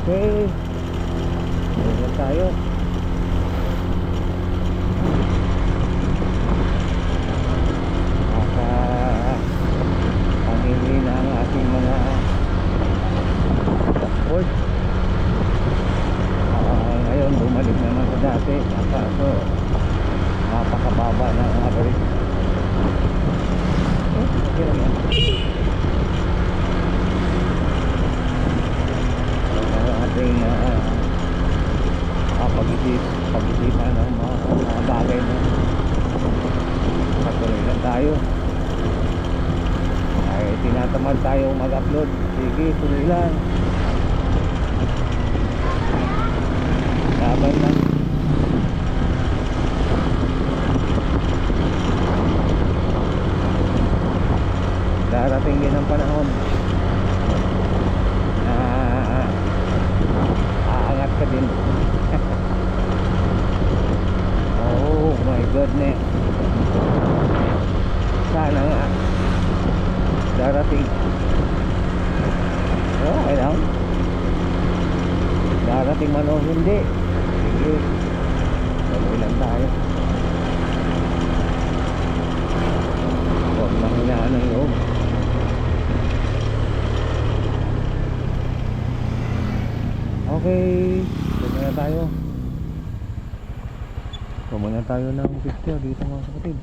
Okay, ayan tayo. Pamili na ang ating mga support. Ngayon bumalik naman sa dati, kaso napakababa na ang average. Okay lang yan. Ang ating pag-isipan ng mga bagay na patuloy lang tayo. Ay tinatamad tayo mag-upload. Sige, tuloy lang. Laban lang. Darating din ang panahon na aangat ka din. Oh my goodness, sana nga darating. Okay lang, darating man o hindi, sige, tuloy lang tayo. Huwag manghinaan ng loob. Okay, muna tayo ng picture dito mga kapatid.